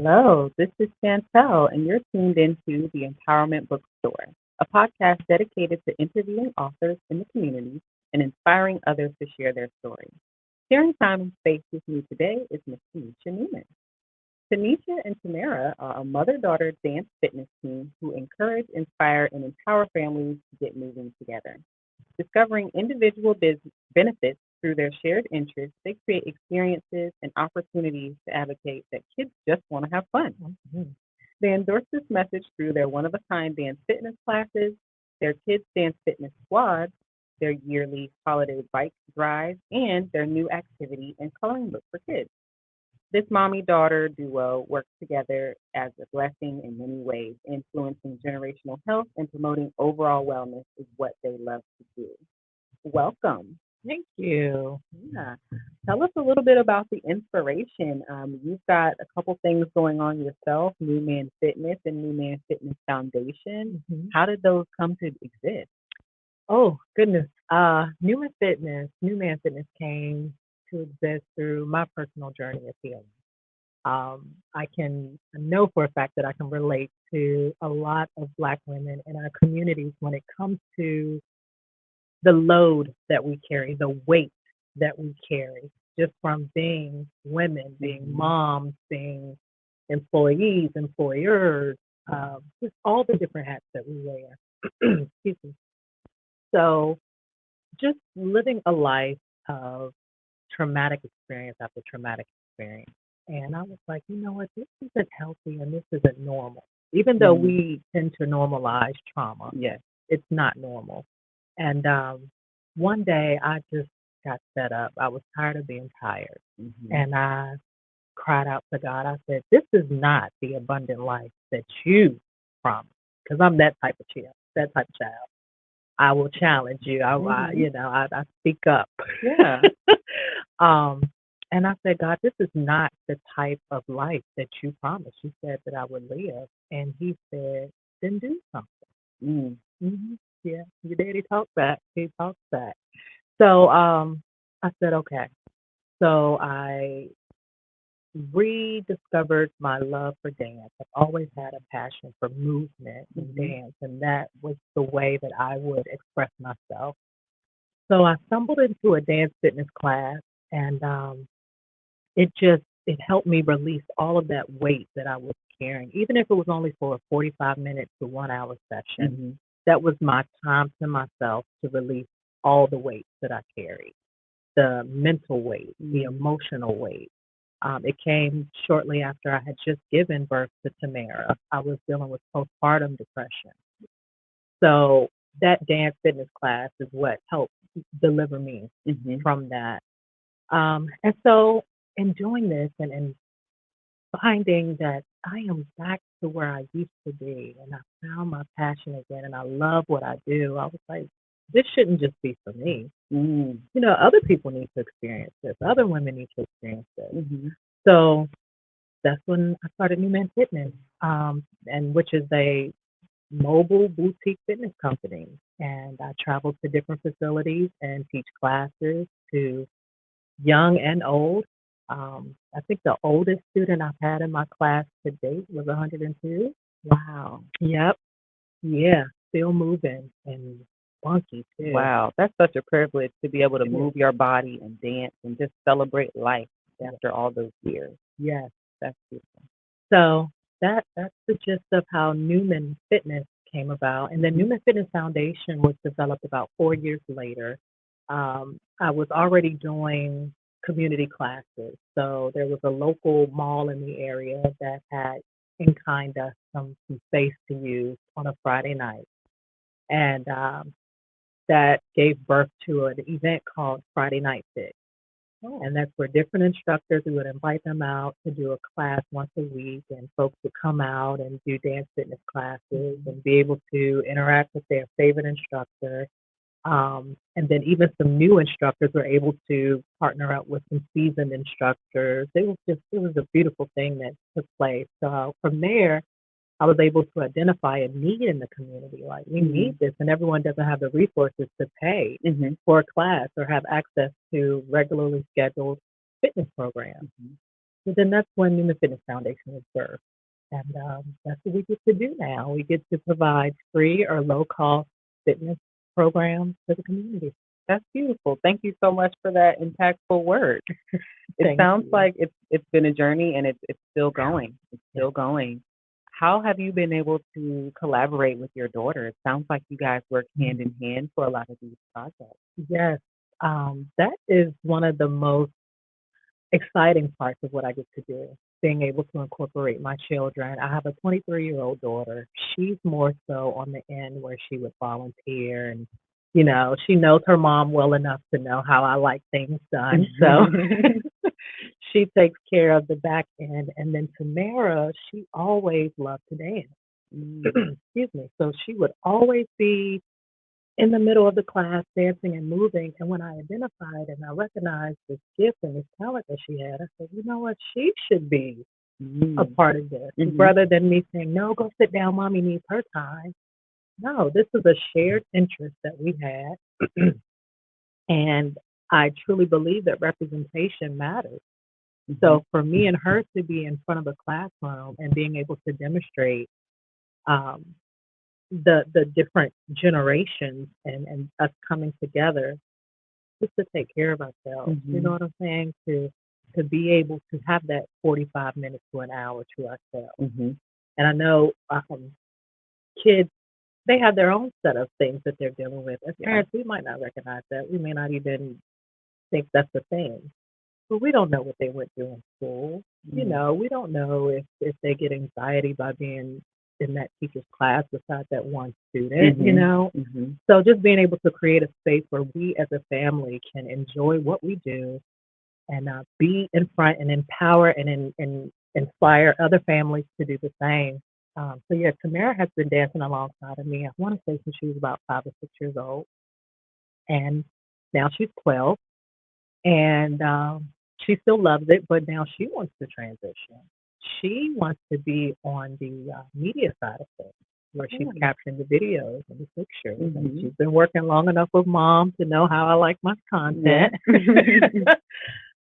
Hello, this is Chantel, and you're tuned into the Empowerment Bookstore, a podcast dedicated to interviewing authors in the community and inspiring others to share their stories. Sharing time and space with me today is Miss Tanisha Newman. Tanisha and Tamara are a mother-daughter dance fitness team who encourage, inspire, and empower families to get moving together. Discovering individual benefits through their shared interests, they create experiences and opportunities to advocate that kids just want to have fun. Mhm. They endorse this message through their one of a kind dance fitness classes, their kids' dance fitness squads, their yearly holiday bike drive, and their new activity and coloring book for kids. This mommy daughter duo works together as a blessing in many ways, influencing generational health and promoting overall wellness is what they love to do. Welcome. Thank you. Yeah. Tell us a little bit about the inspiration. You've got a couple things going on yourself, NewMan Fitness and NewMan Fitness Foundation. Mhm. How did those come to exist? Oh, goodness. New Man Fitness came to exist through my personal journey of healing. I know for a fact that I can relate to a lot of Black women in our communities when it comes to the load that we carry, the weight that we carry, just from being women, being Hmm. moms, being employees, employers, just all the different hats that we wear. Excuse me. So, just living a life of traumatic experience after traumatic experience. And I was like, you know what, this isn't healthy and this isn't normal. Even though Mm. we tend to normalize trauma, Yes. it's not normal. And one day I just got fed up. I was tired of being tired. Hmm. And I cried out to God. I said, this is not the abundant life that you promised. Because I'm that type of child. I will challenge you. Hmm. I speak up. Yeah. um, and I said, God, this is not the type of life that you promised. You said that I would live. And he said, then do something. Mm. Yeah, your daddy talked back. He talks back. So I said, okay. So I rediscovered my love for dance. I've always had a passion for movement and Hmm. dance, and that was the way that I would express myself. So I stumbled into a dance fitness class, and it helped me release all of that weight that I was carrying, even if it was only for a 45 minute to 1 hour session. Hmm. That was my time to myself to release all the weight that I carried, the mental weight, the Hmm. emotional weight. It came shortly after I had just given birth to Tamara. I was dealing with postpartum depression. So that dance fitness class is what helped deliver me Hmm. from that. And so in doing this and finding that I am back to where I used to be and I found my passion again and I love what I do, I was like, this shouldn't just be for me. Mm. Other people need to experience this. Other women need to experience this. Hmm. So that's when I started New Man Fitness, and which is a mobile boutique fitness company. And I travel to different facilities and teach classes to young and old. I think the oldest student I've had in my class to date was 102. Wow. Yep. Yeah. Still moving and funky too. Wow. That's such a privilege to be able to It is. move your body and dance and just celebrate life Yeah. after all those years. Yes. That's beautiful. So that's the gist of how Newman Fitness came about. And then Hmm. Newman Fitness Foundation was developed about 4 years later. I was already doing community classes. So there was a local mall in the area that had in kind of some space to use on a Friday night. And that gave birth to an event called Friday Night Fit. Oh. And that's where different instructors, we would invite them out to do a class once a week, and folks would come out and do dance fitness classes Hmm. and be able to interact with their favorite instructor. And then even some new instructors were able to partner up with some seasoned instructors. It was a beautiful thing that took place. So from there, I was able to identify a need in the community. Like, we Hmm. need this, and everyone doesn't have the resources to pay Hmm. for a class or have access to regularly scheduled fitness programs. So then that's when NewMan Fitness Foundation was birthed. And that's what we get to do now. We get to provide free or low cost fitness programs to the community. That's beautiful. Thank you so much for that impactful word. It Thank sounds you. like it's been a journey and it's still going. It's Yeah. still going. How have you been able to collaborate with your daughter? It sounds like you guys work hand in hand for a lot of these projects. Yes. That is one of the most exciting parts of what I get to do, being able to incorporate my children. I have a 23-year-old daughter. She's more so on the end where she would volunteer and, she knows her mom well enough to know how I like things done. So she takes care of the back end. And then Tamara, she always loved to dance. Mm, Excuse me. So she would always be in the middle of the class dancing and moving. And when I identified and I recognized this gift and this talent that she had, I said, you know what? She should be a mm, part of this mhm, rather than me saying, no, go sit down. Mommy needs her time. No, this is a shared interest that we had. And I truly believe that representation matters. mhm, So for me and her to be in front of a classroom and being able to demonstrate um, the different generations and us coming together just to take care of ourselves. You know mhm, what I'm saying? To be able to have that 45 minutes to an hour to ourselves. mhm. And I know kids, they have their own set of things that they're dealing with. As Yeah. parents, we might not recognize that. We may not even think that's a thing. But we don't know what they went through in school. Mm, We don't know if they get anxiety by being in that teacher's class beside that one student. mhm, mhm. So just being able to create a space where we as a family can enjoy what we do and be in front and empower and inspire other families to do the same. So yeah, Tamara has been dancing alongside of me. I want to say since she was about 5 or 6 years old, and now she's 12, and she still loves it, but now she wants to transition. She wants to be on the media side of things, where she's Yeah. capturing the videos and the pictures, and Mhm. she's been working long enough with mom to know how I like my Yeah. content.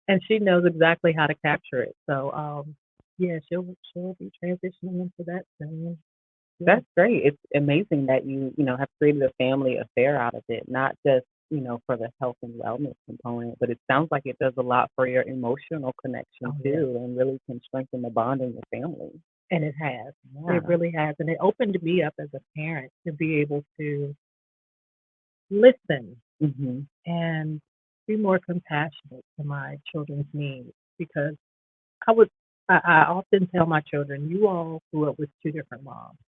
And she knows exactly how to capture it. So yeah, she'll be transitioning into that soon. Yeah. That's great. It's amazing that have created a family affair out of it, not just, for the health and wellness component, but it sounds like it does a lot for your emotional connection Oh yeah. too and really can strengthen the bond in your family. And it has. It Yeah. really has. And it opened me up as a parent to be able to listen Mhm. and be more compassionate to my children's needs because I would I often tell my children, you all grew up with two different moms.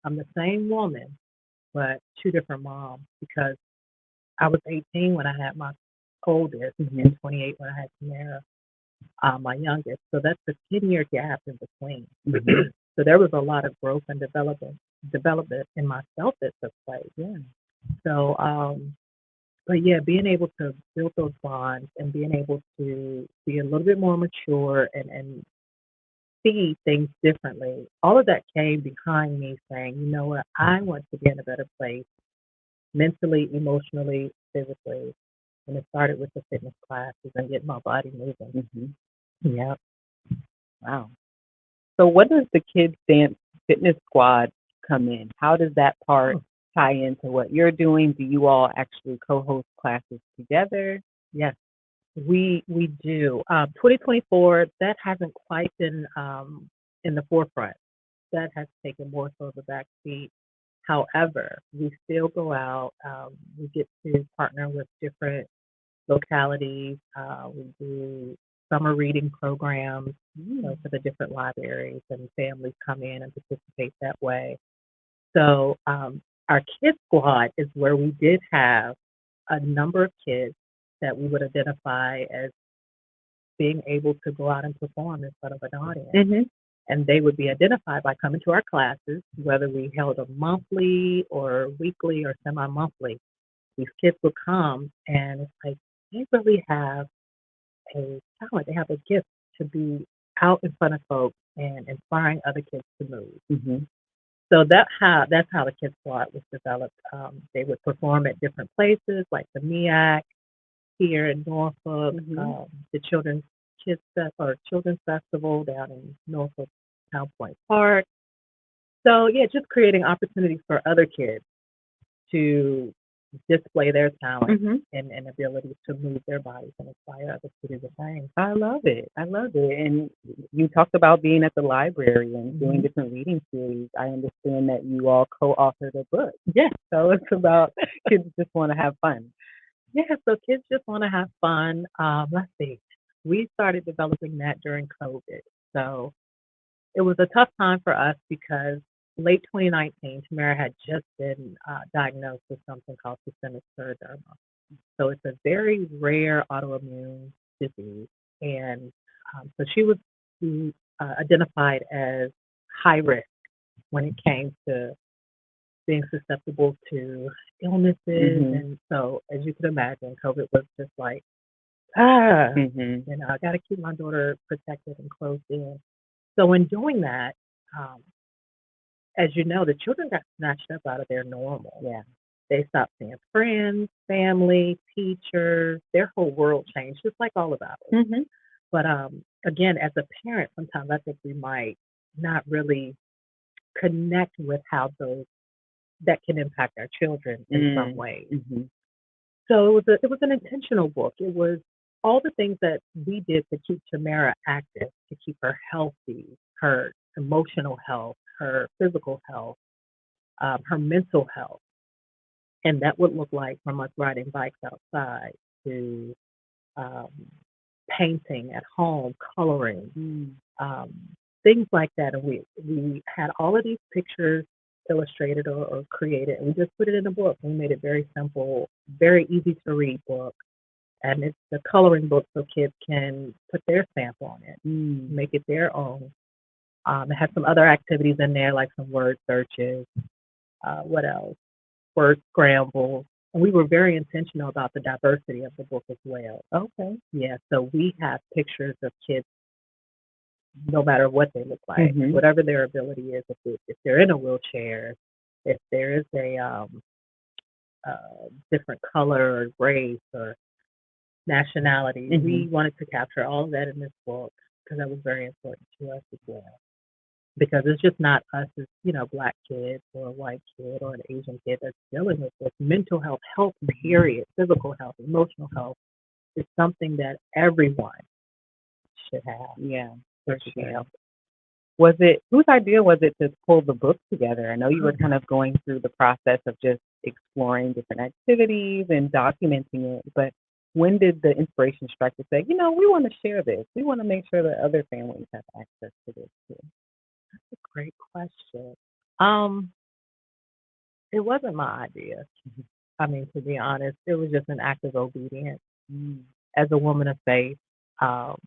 I'm the same woman, but two different moms because I was 18 when I had my oldest Mhm. and 28 when I had Tamara, my youngest. So that's a 10-year gap in between. Mhm. So there was a lot of growth and development in myself that took place. Yeah. So but yeah, being able to build those bonds and being able to be a little bit more mature and see things differently, all of that came behind me saying, you know what, I want to be in a better place mentally, emotionally, physically. And it started with the fitness classes and getting my body moving. Mhm. Yeah. Wow. So what does the Kids Dance Fitness Squad come in? How does that part Oh, tie into what you're doing? Do you all actually co-host classes together? yes, we do. 2024, that hasn't quite been in the forefront. That has taken more so the back seat. However, we still go out. We get to partner with different localities. We do summer reading programs, so Mm. for the different libraries, and families come in and participate that way. So our kids squad is where we did have a number of kids that we would identify as being able to go out and perform in front of an audience. Mhm. And they would be identified by coming to our classes, whether we held a monthly or weekly or semi-monthly. These kids would come, and it's like they really have a talent. They have a gift to be out in front of folks and inspiring other kids to move. Mhm. So that's how the Kids Squad was developed. They would perform at different places like the MEAC here in Norfolk, Mhm. the Children's kids fest or children's festival down in Norfolk Town Point Park. So yeah, just creating opportunities for other kids to display their talent Mhm. and abilities to move their bodies and inspire others to do the same. I love it. I love it. And you talked about being at the library and doing Hmm. different reading series. I understand that you all co-authored a book. Yeah, So it's about kids just want to have fun. yeah. So kids just want to have fun. Let's see. We started developing that during COVID. So it was a tough time for us because late 2019, Tamara had just been diagnosed with something called systemic scleroderma. So it's a very rare autoimmune disease, and so she was identified as high risk when it came to being susceptible to illnesses. Mhm. And so, as you can imagine, COVID was just like, ah, Mhm. I got to keep my daughter protected and closed in. So, in doing that, um, as you know, the children got snatched up out of their normal. Yeah. They stopped seeing friends, family, teachers. Their whole world changed, just like all of ours. Mhm. But again, as a parent, sometimes I think we might not really connect with how those that can impact our children in some Mm. ways. Mhm. So it was an intentional book. It was all the things that we did to keep Tamara active, to keep her healthy, her emotional health, her physical health, her mental health. And that would look like from us riding bikes outside to um, painting at home, coloring, Mm. um, things like that. And we had all of these pictures illustrated or created, and we just put it in a book. We made it very simple, very easy to read book, and it's the coloring book so kids can put their stamp on it, Mm. make it their own. It has some other activities in there, like some word searches. What else? Word scrambles. And we were very intentional about the diversity of the book as well. Okay. Yeah, so we have pictures of kids no matter what they look like, Mhm. whatever their ability is, if they're in a wheelchair, if there is a different color or race or nationality, we Mhm. wanted to capture all of that in this book because that was very important to us as well. Because it's just not us as, black kids or a white kid or an Asian kid that's dealing with this. Mental health, health, period, physical health, emotional health is something that everyone should have Yeah, or for should be sure. healthy. Was it whose idea was it to pull the book together? I know you were Um, kind of going through the process of just exploring different activities and documenting it, but when did the inspiration strike to say, we want to share this. We want to make sure that other families have access to this too. Great question. Um, it wasn't my idea. I mean, to be honest, it was just an act of obedience. Mm. As a woman of faith, um,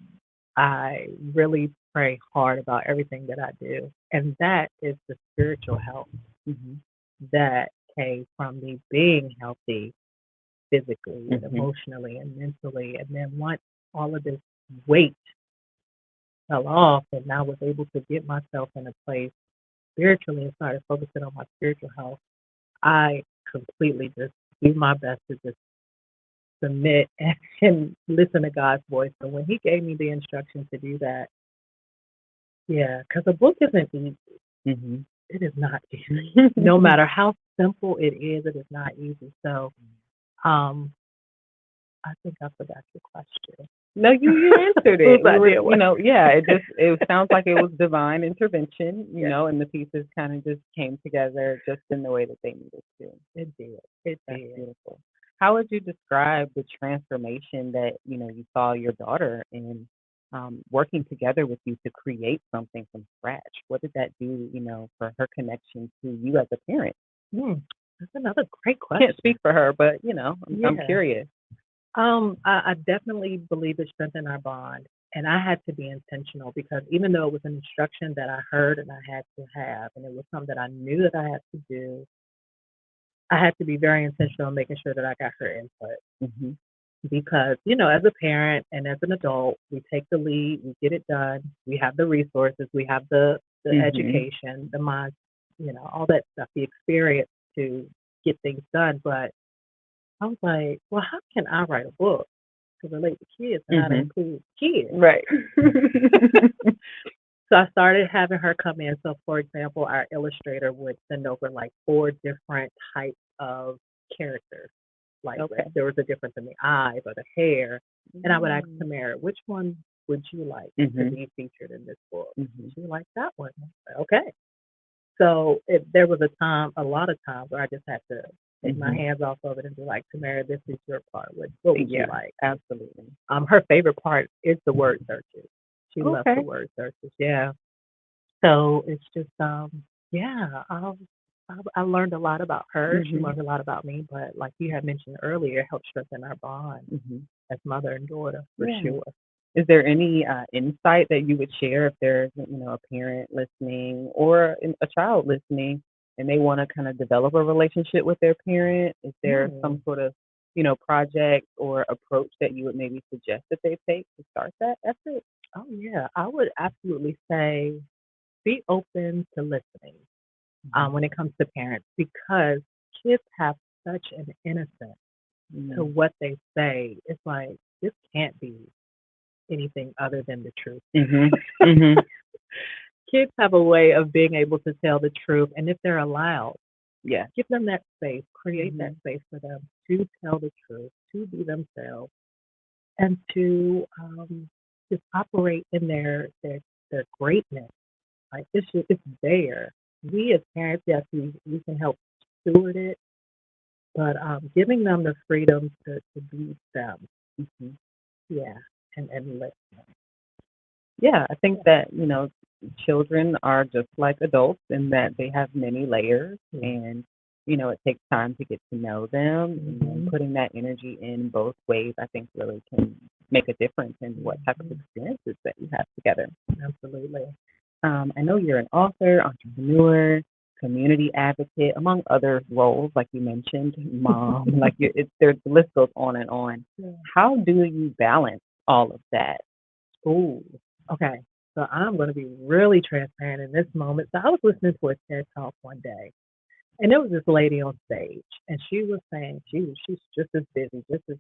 I really pray hard about everything that I do, and that is the spiritual health Mhm. that came from me being healthy physically and Mhm. emotionally and mentally. And then once all of this weight fell off, and I was able to get myself in a place spiritually and started focusing on my spiritual health, I completely just do my best to just submit and listen to God's voice. So when He gave me the instructions to do that, yeah, because a book isn't easy. Mhm. It is not easy. No matter how simple it is not easy. So um, I think I forgot your question. No, you answered Whose it. We were, idea was yeah, it sounds like it was divine intervention, Yeah, and the pieces kind of just came together just in the way that they needed to. it did. It That's did. beautiful. How would you describe the transformation that, you saw your daughter in working together with you to create something from scratch? What did that do, for her connection to you as a parent? Hmm, that's another great Can't speak question. for her, but I'm Yeah. curious. I definitely believe it strengthened our bond. And I had to be intentional because even though it was an instruction that I heard and I had to have, and it was something that I knew that I had to do, I had to be very intentional in making sure that I got her input. Hmm. Because, as a parent and as an adult, we take the lead, we get it done, we have the resources, we have the Hmm. education, the mind, all that stuff, the experience to get things done. But I was like, well, how can I write a book? to relate to kids and how to Mhm. include kids. Right. So I started having her come in. So, for example, our illustrator would send over like four different types of characters. Like if Okay. there was a difference in the eyes or the hair, and I would ask Mm. Tamara, which one would you like to Mhm. be featured in this book? Mhm. She liked that one. I said, okay. So there was a lot of times where I just had to take my Mhm. hands off of it and be like, Tamara, this is your part. What would you Yeah, like? absolutely. Her favorite part is the word searches. She loves the Okay. word searches. Yeah. So it's just, yeah, I learned a lot about her. She Mhm. learned a lot about me. But like you had mentioned earlier, it helped strengthen our bond Mhm. as mother and daughter for Yeah. sure. Is there any insight that you would share if there's, a parent listening or a child listening and they want to kind of develop a relationship with their parent? Is there some Mm. sort of, project or approach that you would maybe suggest that they take to start that effort? Oh yeah, I would absolutely say be open to listening Mhm. when it comes to parents because kids have such an innocence to Mhm. what they say. It's like this can't be anything other than the truth. Mhm. Mhm. Kids have a way of being able to tell the truth, and if they're allowed, Yeah. give them that space, create that Mhm. space for them to tell the truth, to be themselves, and to just operate in their greatness. Like it's there. We as parents, yes, we can help steward it, but giving them the freedom to be them, Mhm. yeah, and let Yeah, I think yeah. that, children are just like adults in that they have many layers Yeah. and, it takes time to get to know them and Hmm. putting that energy in both ways, I think really can make a difference in what type of Hmm. experiences that you have together. Absolutely. I know you're an author, entrepreneur, community advocate, among other roles, like you mentioned, mom, like the list goes on and on. Yeah. How do you balance all of that? Ooh. Okay. So I'm going to be really transparent in this moment. So I was listening to a TED talk one day, and there was this lady on stage, and she was saying she's just as busy, just as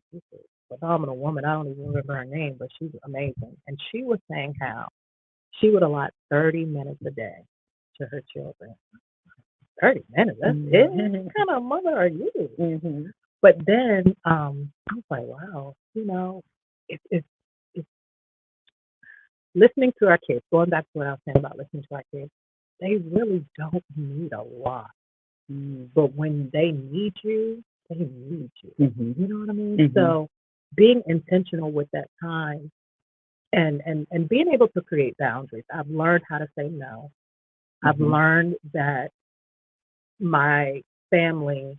phenomenal woman. I don't even remember her name, but she's amazing. And she was saying how she would allot 30 minutes a day to her children. 30 minutes, that's it? Mhm. What kind of mother are you? Mhm. But then I was like, wow, it's listening to our kids, going back to what I was saying about listening to our kids, they really don't need a lot. Mm. But when they need you, they need you. Mhm. You know what I mean? Mhm. So being intentional with that time and being able to create boundaries. I've learned how to say no. I've Mhm. learned that my family,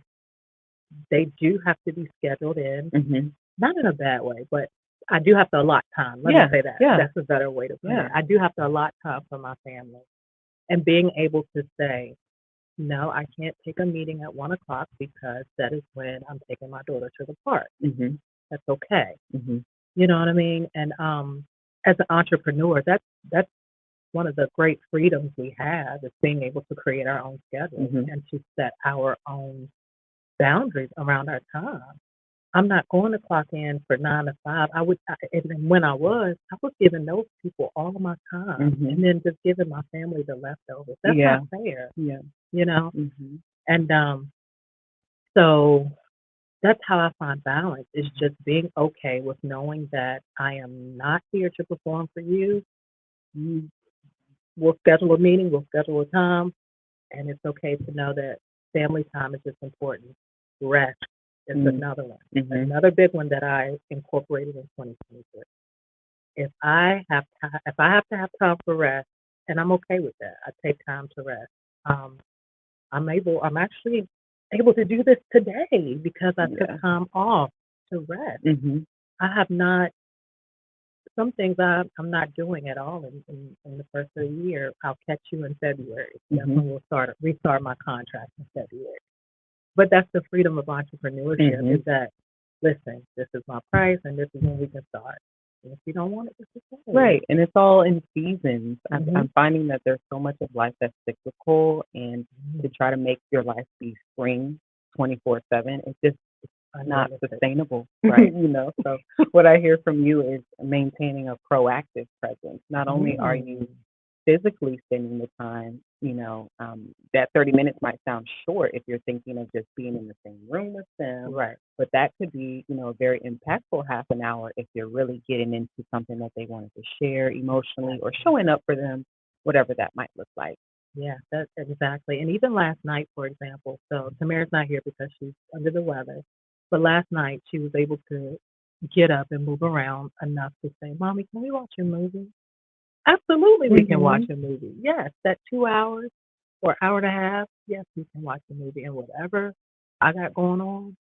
they do have to be scheduled in, Mhm. not in a bad way, but I do have to allot time. Let me Yeah. say that. Yeah. That's a better way to put it. Yeah. I do have to allot time for my family and being able to say, no, I can't take a meeting at 1 o'clock because that is when I'm taking my daughter to the park. Mhm. That's okay. Mhm. You know what I mean? And as an entrepreneur, that's one of the great freedoms we have is being able to create our own schedule Mhm. and to set our own boundaries around our time. I'm not going to clock in for 9 to 5. And when I was giving those people all of my time Mhm. and then just giving my family the leftovers. That's not Yeah. fair, Yeah. you know? Mhm. And so that's how I find balance is just being okay with knowing that I am not here to perform for you. You We'll schedule a meeting, we'll schedule a time, and it's okay to know that family time is just important. Rest is Mhm. another one. Mhm. Another big one that I incorporated in 2023. If I have to have time for rest, and I'm okay with that. I take time to rest. Um, I'm actually able to do this today because I took Yeah. time off to rest. Mhm. I have not some things I'm not doing at all in the first of the year. I'll catch you in February. That's Mhm. when we'll restart my contract in February. But that's the freedom of entrepreneurship is Mhm. that listen, this is my price and this is when we can start. And if you don't want it, just say. Right, and it's all in seasons. Mhm. I'm finding that there's so much of life that's cyclical, and to Mhm. try to make your life be spring 24/7, it's just not unrealistic. sustainable, right? So what I hear from you is maintaining a proactive presence. Not only are you Mm, physically spending the time, that 30 minutes might sound short if you're thinking of just being in the same room with them, right. but that could be, a very impactful half an hour if you're really getting into something that they wanted to share emotionally or Exactly. showing up for them, whatever that might look like. Yeah, that's exactly. And even last night, for example, so Tamara's not here because she's under the weather. But last night she was able to get up and move around enough to say, Mommy, can we watch a movie? Absolutely, we can watch Mhm. a movie. Yes, that 2 hours or hour and a half. Yes, we can watch a movie. And whatever I got going on,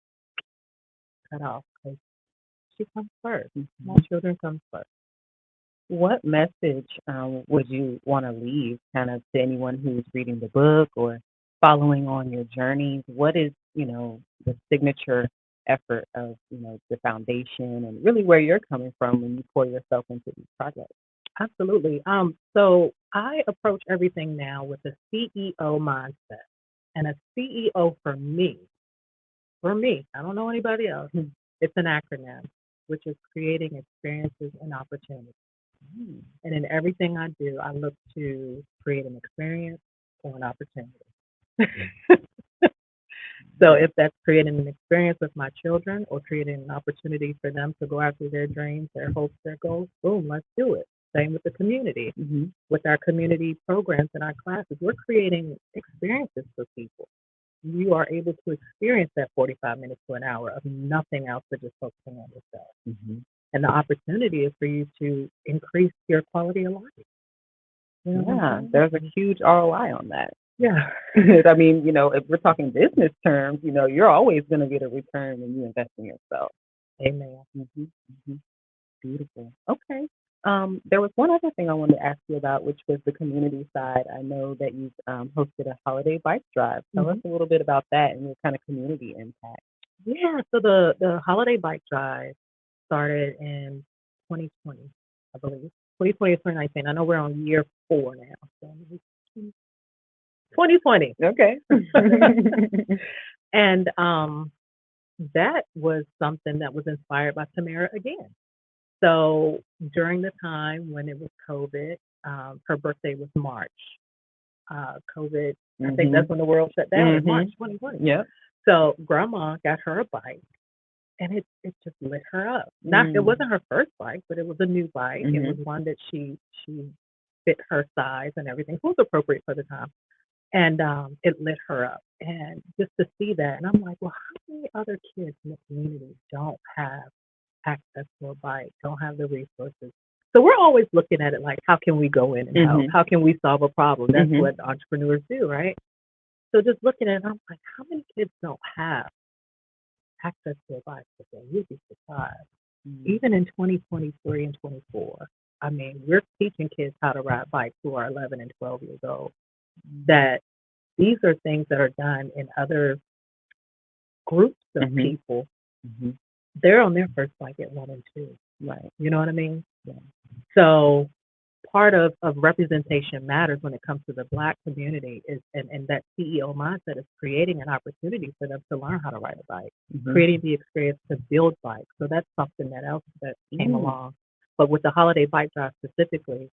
cut off because she comes first. My Mhm. children come first. What message would you want to leave kind of to anyone who's reading the book or following on your journeys? What is, the signature effort of, the foundation and really where you're coming from when you pour yourself into these projects? Absolutely. So I approach everything now with a CEO mindset. And a CEO for me, I don't know anybody else, Mhm. it's an acronym, which is creating experiences and opportunities. Mm. And in everything I do, I look to create an experience or an opportunity. So Yeah. if that's creating an experience with my children or creating an opportunity for them to go after their dreams, their hopes, their goals, boom, let's do it. Same with the community. Hmm. With our community programs and our classes, we're creating experiences for people. You are able to experience that 45 minutes to an hour of nothing else but just focusing on yourself. Hmm. And the opportunity is for you to increase your quality of life. You know what I'm Yeah, saying? there's a huge ROI on that. Yeah. I mean, if we're talking business terms, you're always going to get a return when you invest in yourself. Amen. Hmm. Hmm. Beautiful. Okay. There was one other thing I wanted to ask you about, which was the community side. I know that you've hosted a holiday bike drive. Tell us Hmm. a little bit about that and your kind of community impact. Yeah. So the holiday bike drive started in 2020, I believe. 2020 or 2019. I know we're on year 4 now. So 2020. Okay. And that was something that was inspired by Tamara again. So during the time when it was COVID, her birthday was March. COVID, I think Mhm. that's when the world shut down in March Mhm. 2020. Yep. So grandma got her a bike and it just lit her up. Not it Mm. wasn't her first bike, but it was a new bike. It was Mhm. one that she fit her size and everything. So it was appropriate for the time. And it lit her up. And just to see that, and I'm like, well, how many other kids in the community don't have access to a bike, don't have the resources? So we're always looking at it like, how can we go in and help? Mhm. How can we solve a problem? That's Mhm. what entrepreneurs do, right? So just looking at it, I'm like, how many kids don't have access to a bike? You'd be surprised. Mm. Even in 2023 and 24, I mean, we're teaching kids how to ride bikes who are 11 and 12 years old. That these are things that are done in other groups of Mhm. people. Mhm. They're on their first bike at 1 and 2. Right. You know what I mean? Yeah. So part of representation matters when it comes to the Black community is and that CEO mindset is creating an opportunity for them to learn how to ride a bike, Mhm. creating the experience to build bikes. So that's something that else that came Mm. along. But with the holiday bike drive specifically,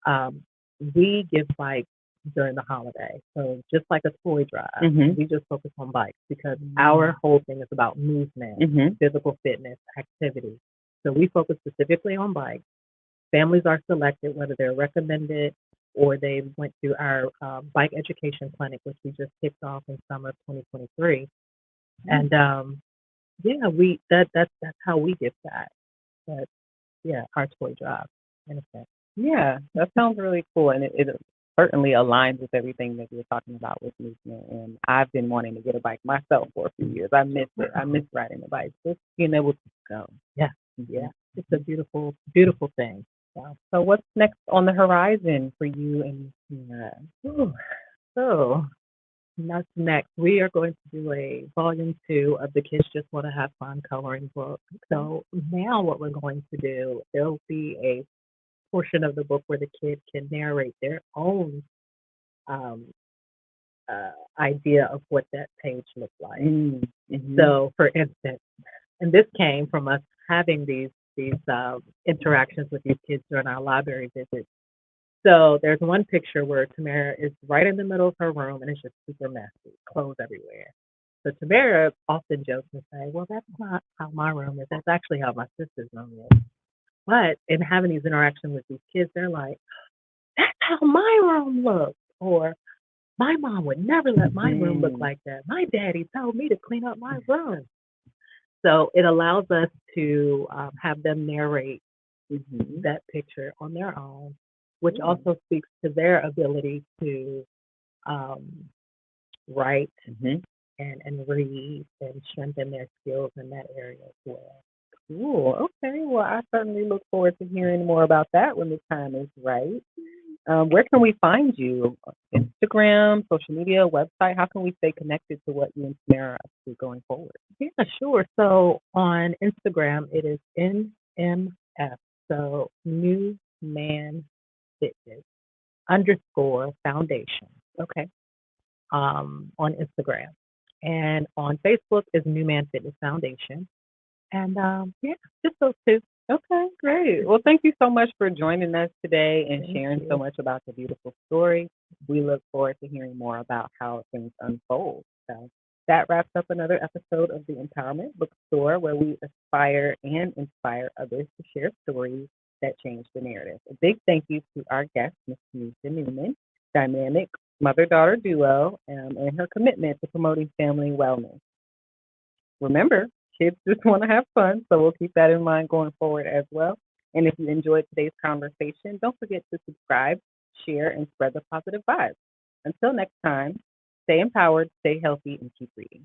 um, we give bikes during the holiday. So just like a toy drive, Mhm. we just focus on bikes because our Mm. whole thing is about movement, Mhm. physical fitness, activity. So we focus specifically on bikes. Families are selected whether they're recommended or they went to our bike education clinic, which we just kicked off in summer of 2023. Mm. And yeah, we that's how we get that. But yeah, our toy drive in a sense. Yeah, that sounds really cool, and it certainly aligns with everything that you're talking about with movement. And I've been wanting to get a bike myself for a few years. I miss it. I miss riding a bike, just being able to go. Yeah, Hmm. yeah. It's a beautiful, beautiful thing. So, So, what's next on the horizon for you and Mira? whew, so that's next. We are going to do a volume 2 of the Kids Just Want to Have Fun coloring book. Okay. So now what we're going to do, there'll be a portion of the book where the kid can narrate their own um, idea of what that page looked like. Mm-hmm. So, for instance, and this came from us having these interactions with these kids during our library visits. So there's one picture where Tamara is right in the middle of her room and it's just super messy, clothes everywhere. So Tamara often jokes and say, "Well, that's not how my room is. That's actually how my sister's room is." But in having these interactions with these kids, they're like, "That's how my room looks," or "My mom would never let my room look Mm-hmm. like that. My daddy told me to clean up my room." So it allows us to have them narrate Mm-hmm. that picture on their own, which Yeah. also speaks to their ability to um, write Mm-hmm. and read and strengthen their skills in that area as well. Cool. Okay. Well, I certainly look forward to hearing more about that when the time is right. Where can we find you? Instagram, social media, website? How can we stay connected to what you and Samara are up to going forward? Yeah, sure. So on Instagram, it is NMF, so New Man Fitness underscore foundation Okay. on Instagram. And on Facebook is New Man Fitness Foundation. And yeah, just those two. Okay, great. Well, thank you so much for joining us today and Thank sharing so you. much about the beautiful story. We look forward to hearing more about how things unfold. So that wraps up another episode of the Empowerment Bookstore, where we aspire and inspire others to share stories that change the narrative. A big thank you to our guest, Ms. Tanisha Newman, dynamic mother-daughter duo, and her commitment to promoting family wellness. Remember, kids just want to have fun, so we'll keep that in mind going forward as well. And if you enjoyed today's conversation, don't forget to subscribe, share, and spread the positive vibes. Until next time, stay empowered, stay healthy, and keep reading.